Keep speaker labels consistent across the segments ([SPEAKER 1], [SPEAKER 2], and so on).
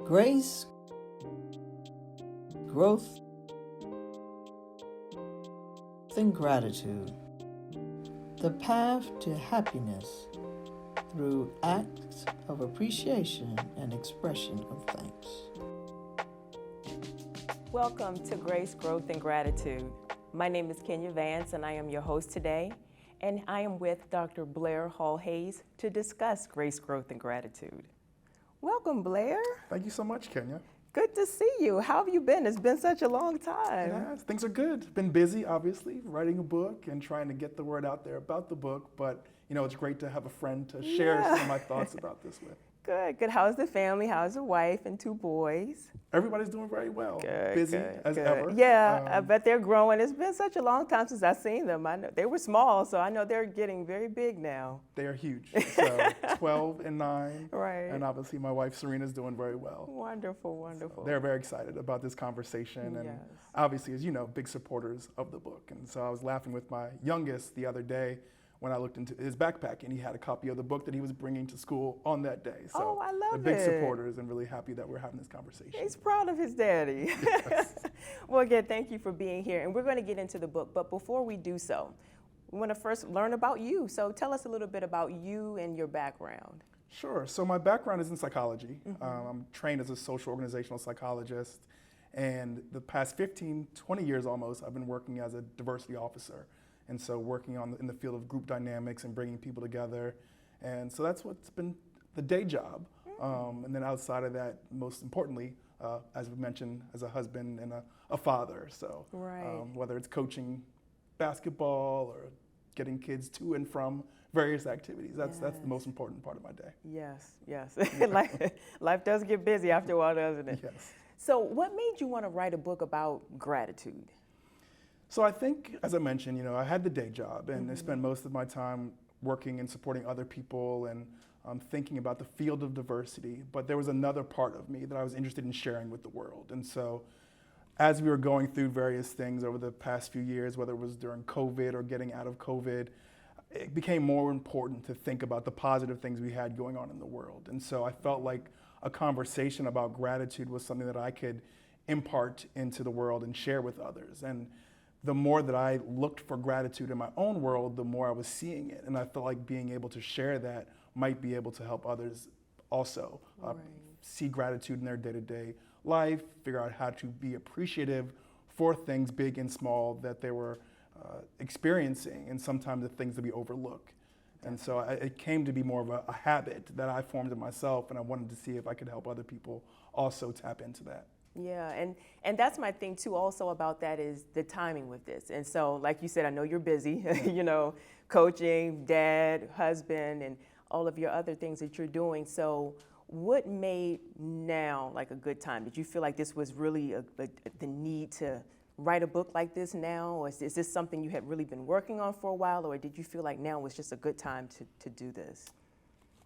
[SPEAKER 1] Grace, growth, and gratitude. The path to happiness through acts of appreciation and expression of thanks.
[SPEAKER 2] Welcome to Grace, Growth, and Gratitude. My name is Kenya Vance, and I am your host today. And I am with Dr. Blair Hall-Hayes to discuss grace, growth, and gratitude. Welcome, Blair.
[SPEAKER 3] Thank you so much, Kenya.
[SPEAKER 2] Good to see you. How have you been? It's been such a long time.
[SPEAKER 3] Yeah, things are good. Been busy, obviously, writing a book and trying to get the word out there about the book. But, it's great to have a friend to share some of my thoughts about this with.
[SPEAKER 2] Good. How's the family? How's the wife and 2 boys?
[SPEAKER 3] Everybody's doing very well.
[SPEAKER 2] Good.
[SPEAKER 3] Busy as ever.
[SPEAKER 2] Yeah, I bet they're growing. It's been such a long time since I've seen them. I know they were small, so I know they're getting very big now.
[SPEAKER 3] They are huge. So 12 and 9.
[SPEAKER 2] Right.
[SPEAKER 3] And obviously my wife Serena's doing very well.
[SPEAKER 2] Wonderful.
[SPEAKER 3] So they're very excited about this conversation and obviously, as you know, big supporters of the book. And so I was laughing with my youngest the other day when I looked into his backpack and he had a copy of the book that he was bringing to school on that day. So
[SPEAKER 2] I love
[SPEAKER 3] they're big supporters and really happy that we're having this conversation.
[SPEAKER 2] He's proud of his daddy.
[SPEAKER 3] Yes.
[SPEAKER 2] Well, again, thank you for being here. And we're going to get into the book. But before we do so, we want to first learn about you. So tell us a little bit about you and your background.
[SPEAKER 3] Sure. So my background is in psychology. I'm trained as a social organizational psychologist. And the past 15, 20 years almost, I've been working as a diversity officer. And so working in the field of group dynamics and bringing people together. And so that's what's been the day job. And then outside of that, most importantly, as we mentioned, as a husband and a father. So whether it's coaching basketball or getting kids to and from various activities, that's the most important part of my day.
[SPEAKER 2] Yes. Life does get busy after a while, doesn't it?
[SPEAKER 3] Yes.
[SPEAKER 2] So what made you want to write a book about gratitude?
[SPEAKER 3] So I think, as I mentioned, I had the day job and I spent most of my time working and supporting other people and thinking about the field of diversity. But there was another part of me that I was interested in sharing with the world. And so as we were going through various things over the past few years, whether it was during COVID or getting out of COVID, it became more important to think about the positive things we had going on in the world. And so I felt like a conversation about gratitude was something that I could impart into the world and share with others. And the more that I looked for gratitude in my own world, the more I was seeing it. And I felt like being able to share that might be able to help others also see gratitude in their day-to-day life, figure out how to be appreciative for things big and small that they were experiencing, and sometimes the things that we overlook. And so it came to be more of a habit that I formed in myself, and I wanted to see if I could help other people also tap into that.
[SPEAKER 2] Yeah, and that's my thing too also about that is the timing with this. And so like you said, I know you're busy, coaching, dad, husband, and all of your other things that you're doing. So what made now like a good time? Did you feel like this was really the need to write a book like this now? Or is this something you had really been working on for a while? Or did you feel like now was just a good time to do this?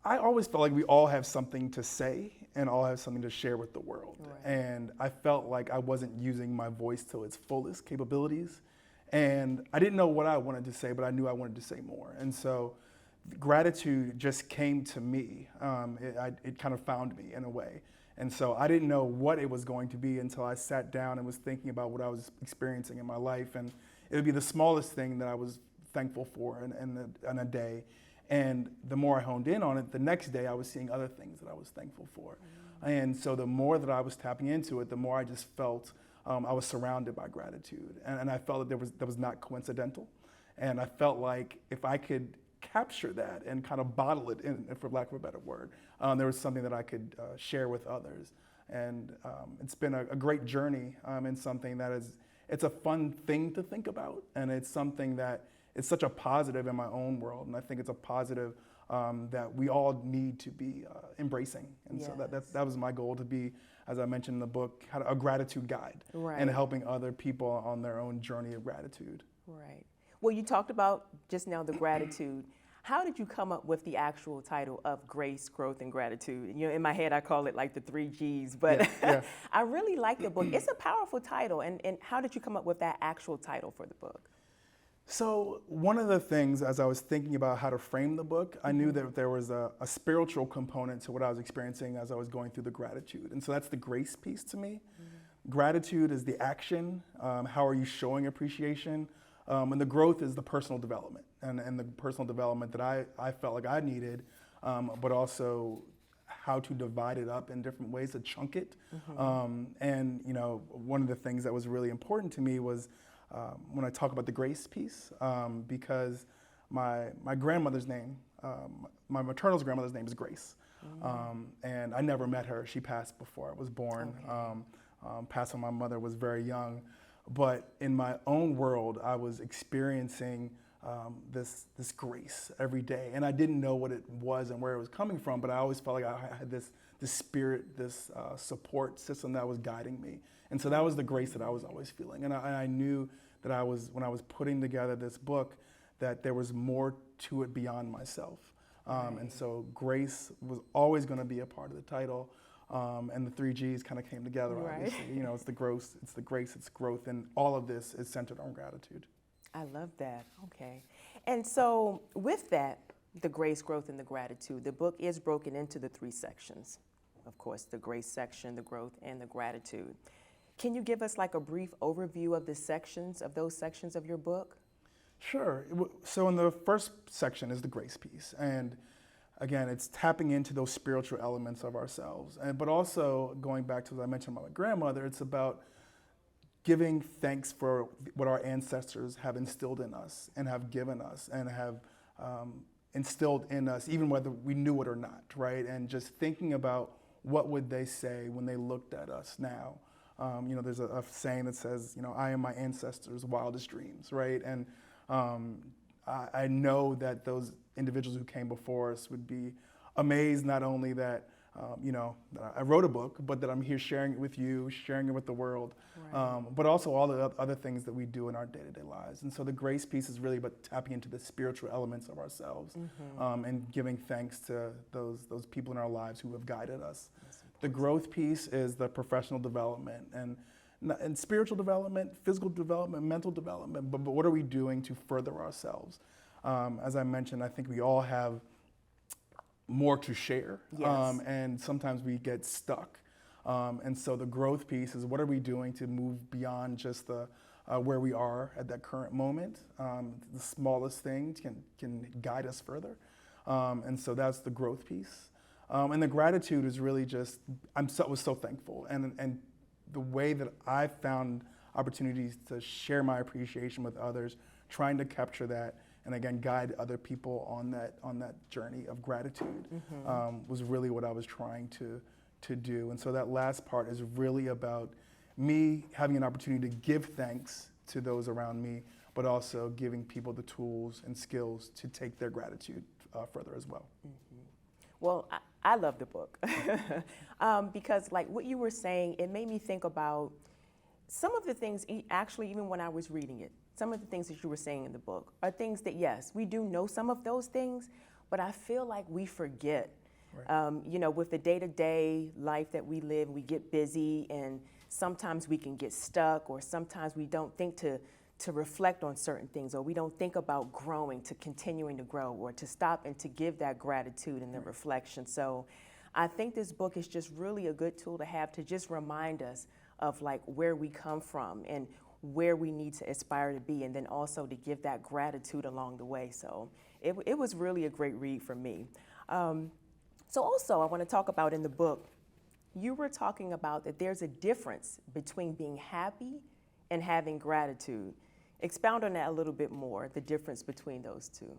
[SPEAKER 3] I always felt like we all have something to say and all have something to share with the world.
[SPEAKER 2] Right.
[SPEAKER 3] And I felt like I wasn't using my voice to its fullest capabilities. And I didn't know what I wanted to say, but I knew I wanted to say more. And so gratitude just came to me. It kind of found me in a way. And so I didn't know what it was going to be until I sat down and was thinking about what I was experiencing in my life. And it would be the smallest thing that I was thankful for in a day. And the more I honed in on it, the next day I was seeing other things that I was thankful for. And so the more that I was tapping into it, the more I just felt I was surrounded by gratitude. And I felt that was not coincidental. And I felt like if I could capture that and kind of bottle it in, for lack of a better word, there was something that I could share with others. And it's been a great journey and something that it's a fun thing to think about. And it's something that it's such a positive in my own world, and I think it's a positive that we all need to be embracing. And so that was my goal, to be, as I mentioned in the book, a gratitude guide and helping other people on their own journey of gratitude.
[SPEAKER 2] Right. Well, you talked about just now the gratitude. How did you come up with the actual title of Grace, Growth, and Gratitude? In my head, I call it like the 3 Gs, but I really like the book. It's a powerful title, and how did you come up with that actual title for the book?
[SPEAKER 3] So one of the things, as I was thinking about how to frame the book, I knew that there was a spiritual component to what I was experiencing as I was going through the gratitude. And so that's the grace piece to me. Gratitude is the action. How are you showing appreciation? And the growth is the personal development and the personal development that I felt like I needed, but also how to divide it up in different ways, to chunk it. And you know, one of the things that was really important to me was when I talk about the grace piece, because my grandmother's name, my maternal grandmother's name is Grace. And I never met her. She passed before I was born. Passed when my mother was very young. But in my own world, I was experiencing this grace every day. And I didn't know what it was and where it was coming from, but I always felt like I had this spirit, this support system that was guiding me. And so that was the grace that I was always feeling. And I knew that when I was putting together this book, that there was more to it beyond myself. And so grace was always going to be a part of the title. And the 3 G's kind of came together, obviously. You know, it's the growth, it's the grace, it's growth, and all of this is centered on gratitude.
[SPEAKER 2] I love that. Okay. And so with that, the grace, growth, and the gratitude, the book is broken into the 3 sections. Of course, the grace section, the growth, and the gratitude. Can you give us like a brief overview of those sections of your book?
[SPEAKER 3] Sure. So in the first section is the grace piece. And again, it's tapping into those spiritual elements of ourselves. But also going back to what I mentioned about my grandmother, it's about giving thanks for what our ancestors have instilled in us and have given us and have instilled in us, even whether we knew it or not, right? And just thinking about what would they say when they looked at us now. You know, there's a saying that says, you know, I am my ancestors' wildest dreams, right? And I know that those individuals who came before us would be amazed not only that, you know, that I wrote a book, but that I'm here sharing it with you, sharing it with the world, right. But also all the other things that we do in our day-to-day lives. And so the grace piece is really about tapping into the spiritual elements of ourselves, and giving thanks to those people in our lives who have guided us. The growth piece is the professional development and spiritual development, physical development, mental development, but what are we doing to further ourselves? As I mentioned, I think we all have more to share,
[SPEAKER 2] Yes.
[SPEAKER 3] And sometimes we get stuck. And so the growth piece is what are we doing to move beyond just the where we are at that current moment. The smallest thing can guide us further. And so that's the growth piece. And the gratitude is really just, was so thankful. And the way that I found opportunities to share my appreciation with others, trying to capture that, and again, guide other people on that journey of gratitude, was really what I was trying to do. And so that last part is really about me having an opportunity to give thanks to those around me, but also giving people the tools and skills to take their gratitude further as well.
[SPEAKER 2] Well, I love the book because like what you were saying, it made me think about some of the things, actually, even when I was reading it, some of the things that you were saying in the book are things that, yes, we do know some of those things, but I feel like we forget. Right. You know, with the day-to-day life that we live, we get busy and sometimes we can get stuck, or sometimes we don't think to reflect on certain things, or we don't think about growing, to continuing to grow, or to stop and to give that gratitude and the reflection. So I think this book is just really a good tool to have to just remind us of like where we come from and where we need to aspire to be, and then also to give that gratitude along the way. So it was really a great read for me. So also I want to talk about in the book, you were talking about that there's a difference between being happy and having gratitude. Expound on that a little bit more, the difference between those two.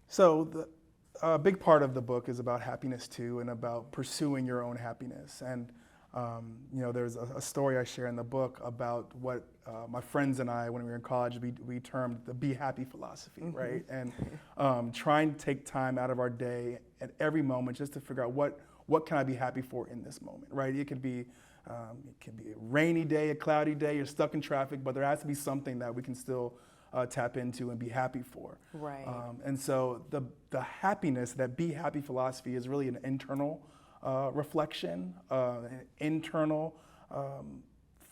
[SPEAKER 3] So a big part of the book is about happiness too, and about pursuing your own happiness. And you know, there's a story I share in the book about what my friends and I, when we were in college, we termed the be happy philosophy, right? And trying to take time out of our day at every moment just to figure out what can I be happy for in this moment, right? It could be a rainy day, a cloudy day, you're stuck in traffic, but there has to be something that we can still tap into and be happy for.
[SPEAKER 2] Right.
[SPEAKER 3] And so the happiness, that be happy philosophy, is really an internal reflection, an internal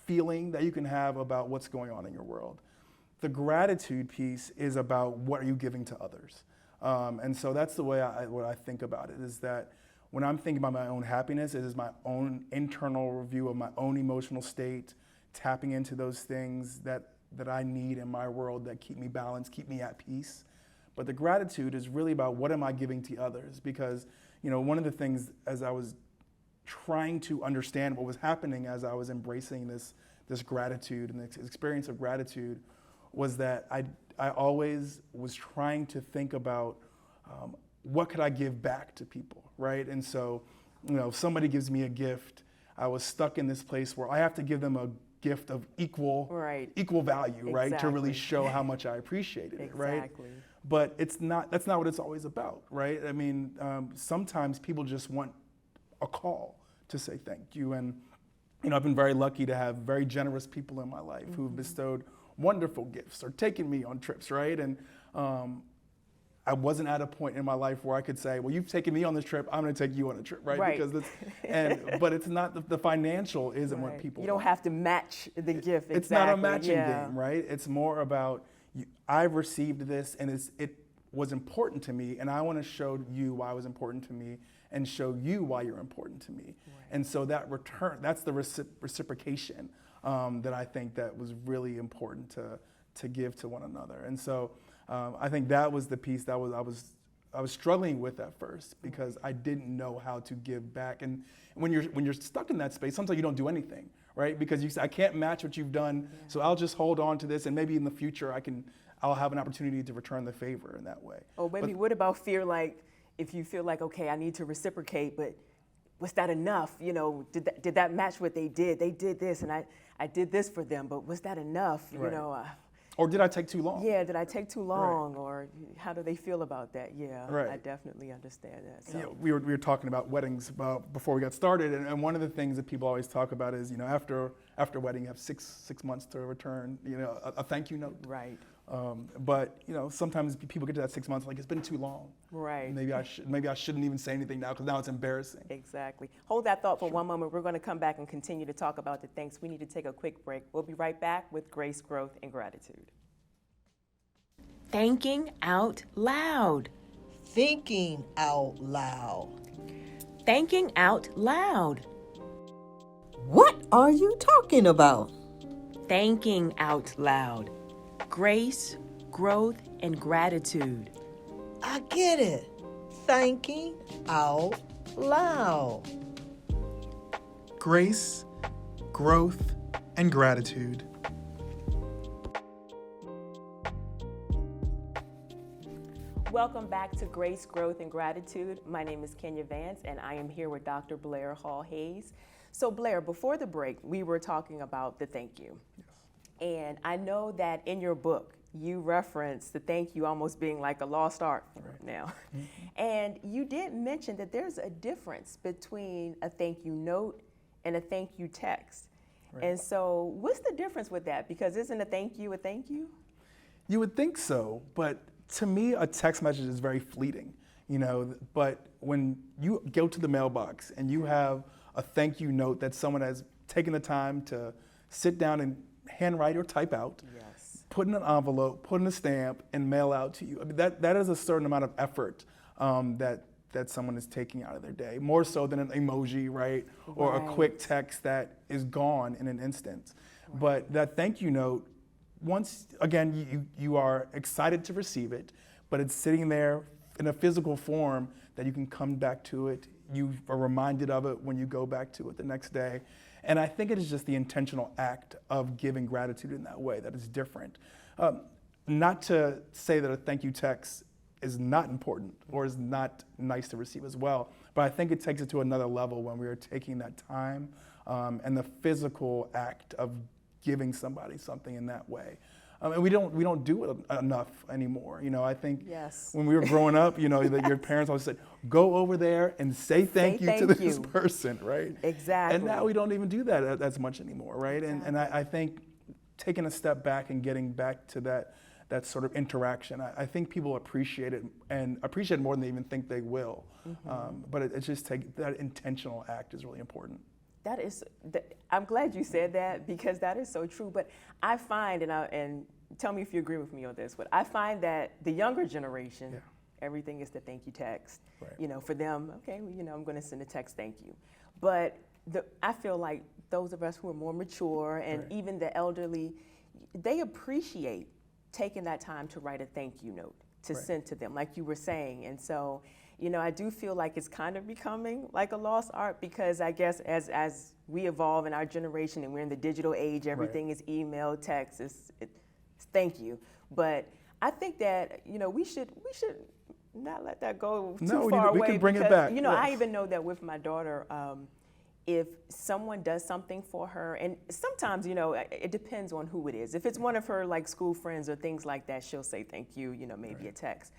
[SPEAKER 3] feeling that you can have about what's going on in your world. the gratitude piece is about what are you giving to others. And so that's the way what I think about it, is that when I'm thinking about my own happiness, it is my own internal review of my own emotional state, tapping into those things that I need in my world that keep me balanced, keep me at peace. But the gratitude is really about what am I giving to others? Because, one of the things as I was trying to understand what was happening as I was embracing this gratitude and this experience of gratitude was that I always was trying to think about what could I give back to people, right? And so, if somebody gives me a gift, I was stuck in this place where I have to give them a gift of equal value, right? To really show how much I appreciated it, right?
[SPEAKER 2] Exactly.
[SPEAKER 3] But that's not what it's always about, right? I mean, sometimes people just want a call to say thank you. And, I've been very lucky to have very generous people in my life who've bestowed wonderful gifts or taken me on trips, right? And I wasn't at a point in my life where I could say, well, you've taken me on this trip, I'm going to take you on a trip, right? Because but it's not the financial isn't what people
[SPEAKER 2] You don't
[SPEAKER 3] want.
[SPEAKER 2] have to match the gift.
[SPEAKER 3] It's not a matching game, right? It's more about I've received this and it was important to me, and I want to show you why it was important to me and show you why you're important to me. Right. And so that's the reciprocation that I think that was really important to give to one another. And so I think that was the piece that I was struggling with at first, because I didn't know how to give back. And when you're stuck in that space, sometimes you don't do anything, right? Because you say, I can't match what you've done, so I'll just hold on to this, and maybe in the future I'll have an opportunity to return the favor in that way.
[SPEAKER 2] Oh, maybe what about fear, like if you feel like, okay, I need to reciprocate, but was that enough? Did that match what they did? They did this, and I did this for them, but was that enough?
[SPEAKER 3] Right. Or did I take too long?
[SPEAKER 2] Yeah, did I take too long? Right. Or how do they feel about that? Yeah, right. I definitely understand that. So.
[SPEAKER 3] We were talking about weddings before we got started, and one of the things that people always talk about is, after wedding, you have six months to return, a thank you note.
[SPEAKER 2] Right.
[SPEAKER 3] But sometimes people get to that 6 months like it's been too long.
[SPEAKER 2] Right.
[SPEAKER 3] Maybe I shouldn't even say anything now, because now it's embarrassing.
[SPEAKER 2] Exactly. Hold that thought for one moment. We're going to come back and continue to talk about the thanks. We need to take a quick break. We'll be right back with Grace, Growth, and Gratitude.
[SPEAKER 4] Thanking out loud.
[SPEAKER 1] Thinking out loud.
[SPEAKER 4] Thanking out loud.
[SPEAKER 1] What are you talking about?
[SPEAKER 4] Thanking out loud. Grace, growth, and gratitude.
[SPEAKER 1] I get it. Thanking out loud.
[SPEAKER 3] Grace, growth, and gratitude.
[SPEAKER 2] Welcome back to Grace, Growth, and Gratitude. My name is Kenya Vance, and I am here with Dr. Blair Hall Hayes. So Blair, before the break, we were talking about the thank you. Yes. And I know that in your book, you referenced the thank you almost being like a lost art now. Mm-hmm. And you did mention that there's a difference between a thank you note and a thank you text. Right. And so what's the difference with that? Because isn't a thank you a thank you?
[SPEAKER 3] You would think so, but to me, a text message is very fleeting, but when you go to the mailbox and you have a thank you note that someone has taken the time to sit down and handwrite or type out, yes, put in an envelope, put in a stamp, and mail out to you. I mean, that is a certain amount of effort that someone is taking out of their day, more so than an emoji, right? Or a quick text that is gone in an instant. Right. But that thank you note, once again, you are excited to receive it, but it's sitting there in a physical form that you can come back to it. You are reminded of it when you go back to it the next day. And I think it is just the intentional act of giving gratitude in that way that is different. Not to say that a thank you text is not important or is not nice to receive as well, but I think it takes it to another level when we are taking that time and the physical act of giving somebody something in that way. And we don't do it enough anymore. I think when we were growing up, that your parents always said, go over there and say thank you to this person, right?
[SPEAKER 2] Exactly.
[SPEAKER 3] And now we don't even do that as much anymore, right? Exactly. And I think taking a step back and getting back to that sort of interaction, I think people appreciate it and appreciate it more than they even think they will. Mm-hmm. But it's just that intentional act is really important.
[SPEAKER 2] I'm glad you said that, because that is so true. But I find, and tell me if you agree with me on this, but I find that the younger generation,
[SPEAKER 3] Yeah.
[SPEAKER 2] everything is the thank you text.
[SPEAKER 3] Right.
[SPEAKER 2] You know, for them, okay, well, you know, I'm going to send a text thank you. But I feel like those of us who are more mature and
[SPEAKER 3] Right.
[SPEAKER 2] even the elderly, they appreciate taking that time to write a thank you note to
[SPEAKER 3] Right.
[SPEAKER 2] send to them, like you were saying. And so, you know, I do feel like it's kind of becoming like a lost art, because I guess as we evolve in our generation and we're in the digital age, everything is email, text, it's thank you. But I think that, you know, we should not let that go too
[SPEAKER 3] No,
[SPEAKER 2] far
[SPEAKER 3] we
[SPEAKER 2] away.
[SPEAKER 3] can bring it
[SPEAKER 2] because,
[SPEAKER 3] back,
[SPEAKER 2] you know, I
[SPEAKER 3] yes.
[SPEAKER 2] even know that with my daughter, if someone does something for her, and sometimes, you know, it depends on who it is. If it's one of her like school friends or things like that, she'll say thank you, you know, maybe a text.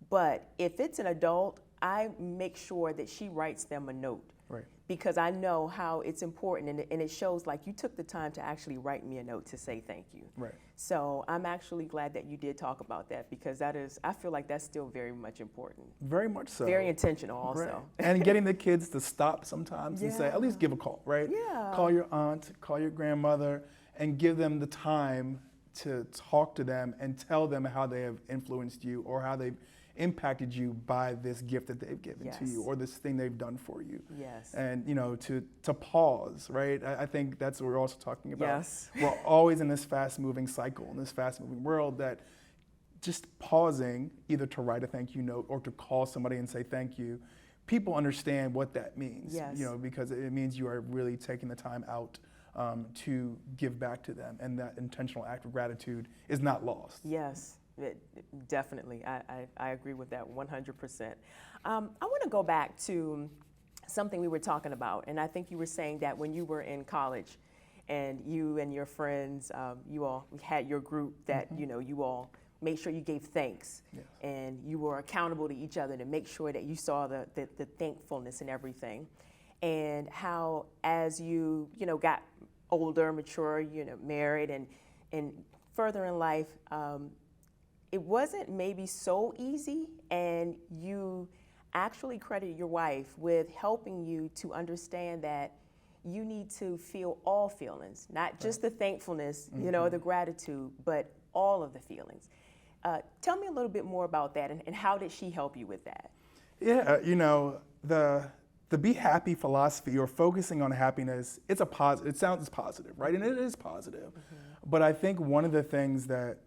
[SPEAKER 2] But if it's an adult, I make sure that she writes them a note.
[SPEAKER 3] Right.
[SPEAKER 2] Because I know how it's important, and it shows like you took the time to actually write me a note to say thank you.
[SPEAKER 3] Right.
[SPEAKER 2] So I'm actually glad that you did talk about that, because I feel like that's still very much important.
[SPEAKER 3] Very much so.
[SPEAKER 2] Very intentional also.
[SPEAKER 3] Right. And getting the kids to stop sometimes and say,
[SPEAKER 2] Yeah.
[SPEAKER 3] at least give a call, right?
[SPEAKER 2] Yeah.
[SPEAKER 3] Call your aunt, call your grandmother, and give them the time to talk to them and tell them how they have influenced you or how they've impacted you by this gift that they've given to you
[SPEAKER 2] Yes.
[SPEAKER 3] or this thing they've done for you.
[SPEAKER 2] Yes.
[SPEAKER 3] And, you know, to pause, right? I think that's what we're also talking about.
[SPEAKER 2] Yes.
[SPEAKER 3] We're always in this fast-moving cycle, in this fast-moving world, that just pausing, either to write a thank you note or to call somebody and say thank you, people understand what that means.
[SPEAKER 2] Yes.
[SPEAKER 3] You know, because it means you are really taking the time out to give back to them, and that intentional act of gratitude is not lost.
[SPEAKER 2] Yes, definitely. I agree with that 100%. I want to go back to something we were talking about, and I think you were saying that when you were in college and you and your friends, you all had your group that, you know, you all made sure you gave thanks.
[SPEAKER 3] Yes.
[SPEAKER 2] And you were accountable to each other to make sure that you saw the thankfulness in everything. And how as you know, got older, mature, you know, married and further in life, it wasn't maybe so easy, and you actually credit your wife with helping you to understand that you need to feel all feelings, not just the thankfulness, you know, the gratitude, but all of the feelings. Tell me a little bit more about that, and how did she help you with that?
[SPEAKER 3] Yeah, you know, the be happy philosophy, or focusing on happiness, it's a positive. It sounds positive, right? And it is positive. But I think one of the things that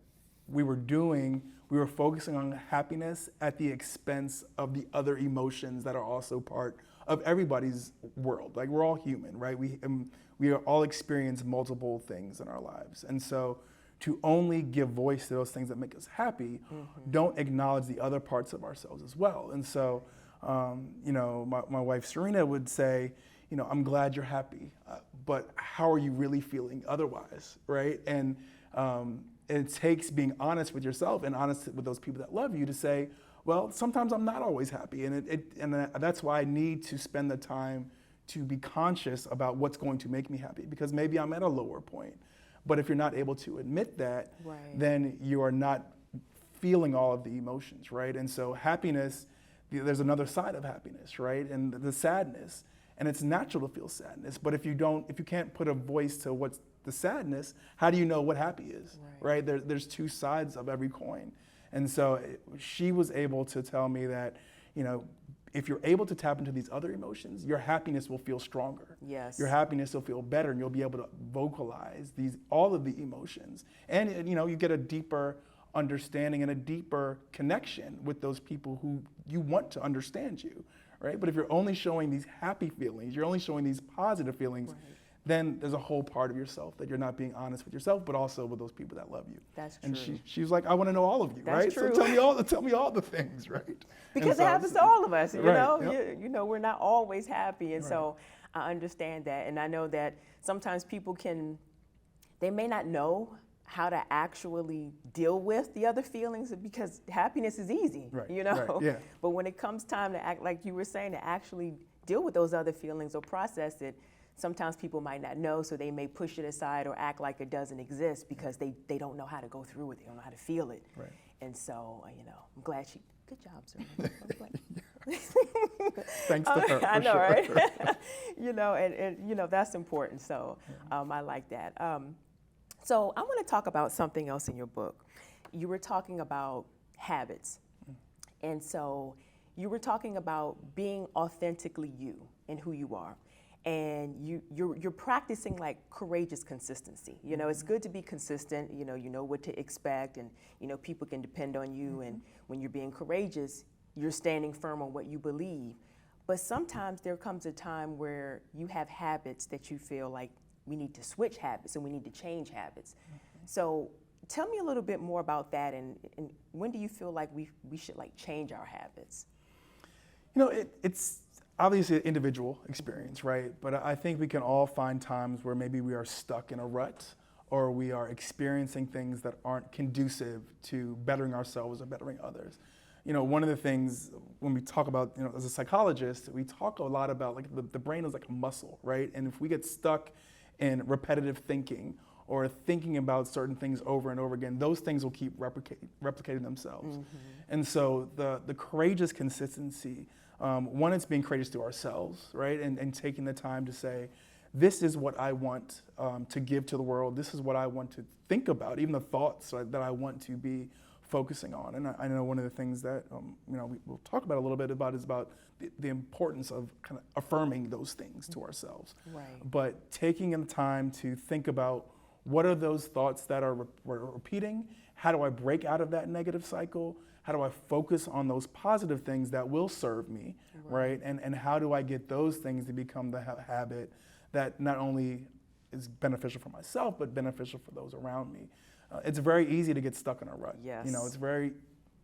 [SPEAKER 3] we were doing, we were focusing on happiness at the expense of the other emotions that are also part of everybody's world. Like, we're all human, right? We all experience multiple things in our lives. And so to only give voice to those things that make us happy, don't acknowledge the other parts of ourselves as well. And so, you know, my wife Serena would say, you know, I'm glad you're happy, but how are you really feeling otherwise, right? And it takes being honest with yourself and honest with those people that love you to say, well, sometimes I'm not always happy, and that's why I need to spend the time to be conscious about what's going to make me happy, because maybe I'm at a lower point. But if you're not able to admit that,
[SPEAKER 2] Right.
[SPEAKER 3] then you are not feeling all of the emotions, right? And so happiness, there's another side of happiness, right? And the sadness. And it's natural to feel sadness, but if you can't put a voice to what's the sadness, how do you know what happy is, right? There's two sides of every coin. And so she was able to tell me that, you know, if you're able to tap into these other emotions, your happiness will feel stronger.
[SPEAKER 2] Yes.
[SPEAKER 3] Your happiness will feel better, and you'll be able to vocalize all of the emotions. And, you know, you get a deeper understanding and a deeper connection with those people who you want to understand you, right? But if you're only showing these happy feelings, you're only showing these positive feelings, then there's a whole part of yourself that you're not being honest with yourself, but also with those people that love you.
[SPEAKER 2] That's
[SPEAKER 3] and
[SPEAKER 2] true.
[SPEAKER 3] she was like, I want to know all of you,
[SPEAKER 2] That's
[SPEAKER 3] right?
[SPEAKER 2] true.
[SPEAKER 3] So tell me all the things, right?
[SPEAKER 2] Because
[SPEAKER 3] And so
[SPEAKER 2] it happens to all of us, you
[SPEAKER 3] Right,
[SPEAKER 2] know.
[SPEAKER 3] yep.
[SPEAKER 2] You know, we're not always happy, and so I understand that, and I know that sometimes people they may not know how to actually deal with the other feelings, because happiness is easy,
[SPEAKER 3] Right,
[SPEAKER 2] you know.
[SPEAKER 3] right, yeah.
[SPEAKER 2] But when it comes time to act, like you were saying, to actually deal with those other feelings or process it, sometimes people might not know, so they may push it aside or act like it doesn't exist because they don't know how to go through it, they don't know how to feel it.
[SPEAKER 3] Right.
[SPEAKER 2] And so, you know, I'm glad good job, sir. I'm glad.
[SPEAKER 3] Thanks to her.
[SPEAKER 2] I
[SPEAKER 3] for
[SPEAKER 2] know,
[SPEAKER 3] sure.
[SPEAKER 2] right? You know, and you know, that's important. So I like that. So I want to talk about something else in your book. You were talking about habits. And so you were talking about being authentically you and who you are. And you're practicing like courageous consistency. You know, it's good to be consistent. You know what to expect, and people can depend on you. And when you're being courageous, you're standing firm on what you believe. But sometimes there comes a time where you have habits that you feel like we need to switch habits and we need to change habits. So tell me a little bit more about that, and when do you feel like we should like change our habits?
[SPEAKER 3] You know, it's obviously an individual experience, right? But I think we can all find times where maybe we are stuck in a rut, or we are experiencing things that aren't conducive to bettering ourselves or bettering others. You know, one of the things when we talk about, as a psychologist, we talk a lot about like the brain is like a muscle, right? And if we get stuck in repetitive thinking or thinking about certain things over and over again, those things will keep replicating themselves. And so the courageous consistency, one, it's being courageous to ourselves, right? And taking the time to say, this is what I want to give to the world. This is what I want to think about, even the thoughts that I want to be focusing on. And I know one of the things that we'll talk about a little bit about is about the importance of kind of affirming those things to ourselves.
[SPEAKER 2] Right.
[SPEAKER 3] But taking the time to think about what are those thoughts that we're repeating? How do I break out of that negative cycle? How do I focus on those positive things that will serve me, right? And how do I get those things to become the habit that not only is beneficial for myself, but beneficial for those around me? It's very easy to get stuck in a rut.
[SPEAKER 2] Yes.
[SPEAKER 3] It's very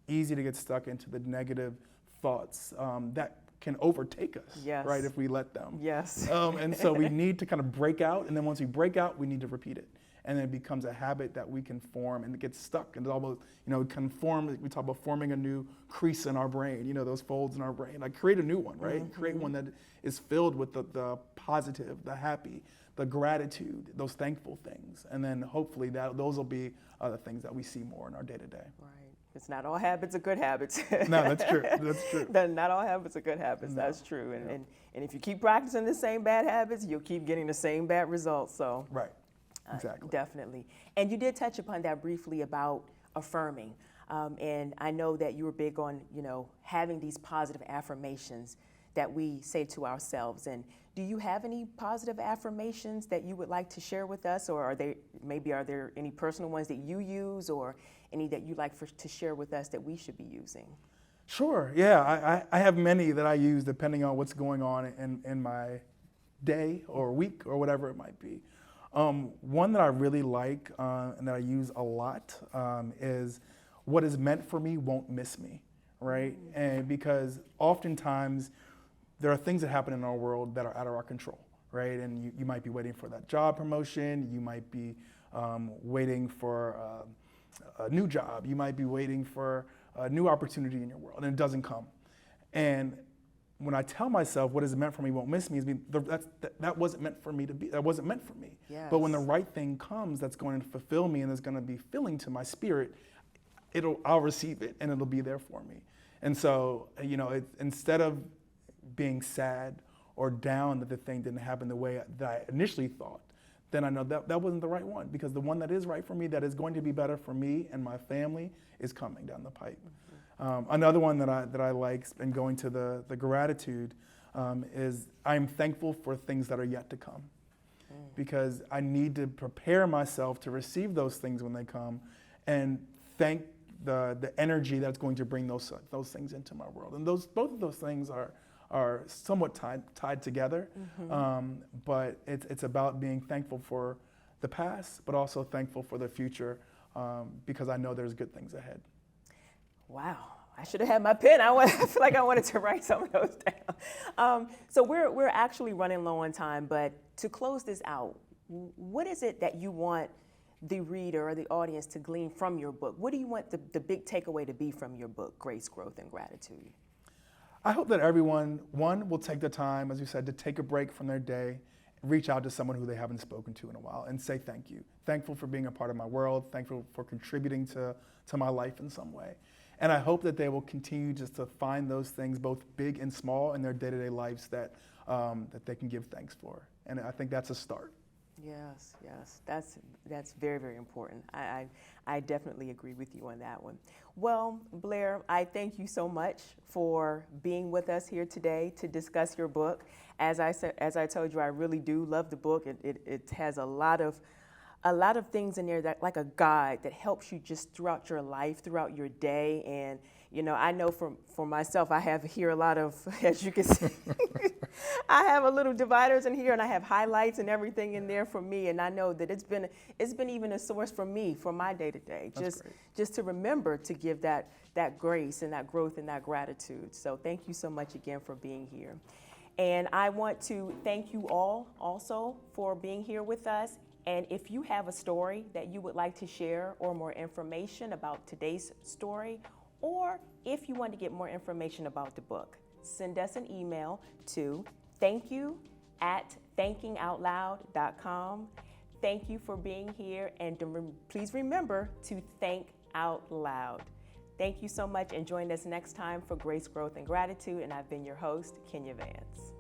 [SPEAKER 3] easy to get stuck into the negative thoughts that can overtake us,
[SPEAKER 2] Yes.
[SPEAKER 3] right, if we let them.
[SPEAKER 2] Yes.
[SPEAKER 3] And so we need to kind of break out, and then once we break out, we need to repeat it. And then it becomes a habit that we can form, and it gets stuck. And it almost, it can form, we talk about forming a new crease in our brain, those folds in our brain. Like create a new one, right? Create one that is filled with the positive, the happy, the gratitude, those thankful things. And then hopefully those will be the things that we see more in our day-to-day.
[SPEAKER 2] Right. It's not all habits are good habits.
[SPEAKER 3] No, that's true. That's true.
[SPEAKER 2] Not all habits are good habits.
[SPEAKER 3] No.
[SPEAKER 2] That's true. And if you keep practicing the same bad habits, you'll keep getting the same bad results. So
[SPEAKER 3] Right. Exactly.
[SPEAKER 2] Definitely. And you did touch upon that briefly about affirming. And I know that you were big on, having these positive affirmations that we say to ourselves. And do you have any positive affirmations that you would like to share with us? Or are there any personal ones that you use, or any that you'd like to share with us that we should be using?
[SPEAKER 3] Sure. Yeah, I have many that I use depending on what's going on in my day or week or whatever it might be. One that I really like and that I use a lot is, what is meant for me won't miss me, right? And because oftentimes there are things that happen in our world that are out of our control, right? And you might be waiting for that job promotion, you might be waiting for a new job, you might be waiting for a new opportunity in your world, and it doesn't come. And when I tell myself what is meant for me won't miss me, that wasn't meant for me to be. That wasn't meant for me.
[SPEAKER 2] Yes.
[SPEAKER 3] But when the right thing comes, that's going to fulfill me and is going to be filling to my spirit, I'll receive it and it'll be there for me. And so, instead of being sad or down that the thing didn't happen the way that I initially thought, then I know that wasn't the right one, because the one that is right for me, that is going to be better for me and my family, is coming down the pipe. Another one that I like, and going to the gratitude, is I'm thankful for things that are yet to come, because I need to prepare myself to receive those things when they come, and thank the energy that's going to bring those things into my world. And both of those things are somewhat tied together, but it's about being thankful for the past, but also thankful for the future, because I know there's good things ahead.
[SPEAKER 2] Wow, I should have had my pen. I feel like I wanted to write some of those down. So we're actually running low on time, but to close this out, what is it that you want the reader or the audience to glean from your book? What do you want the big takeaway to be from your book, Grace, Growth, and Gratitude?
[SPEAKER 3] I hope that everyone, one, will take the time, as you said, to take a break from their day, reach out to someone who they haven't spoken to in a while, and say thank you. Thankful for being a part of my world, thankful for contributing to my life in some way. And I hope that they will continue just to find those things, both big and small, in their day-to-day lives that they can give thanks for. And I think that's a start.
[SPEAKER 2] Yes, yes, that's very, very important. I definitely agree with you on that one. Well, Blair, I thank you so much for being with us here today to discuss your book. As I said, as I told you, I really do love the book. It has a lot of things in there that like a guide that helps you just throughout your life, throughout your day. And I know for myself, I have here a lot of, as you can see, I have a little dividers in here, and I have highlights and everything in there for me. And I know that it's been even a source for me for my day to day, just to remember to give that grace and that growth and that gratitude. So thank you so much again for being here. And I want to thank you all also for being here with us. And if you have a story that you would like to share or more information about today's story, or if you want to get more information about the book, send us an email to thankyou@thankingoutloud.com. Thank you for being here, and please remember to think out loud. Thank you so much, and join us next time for Grace, Growth, and Gratitude. And I've been your host, Kenya Vance.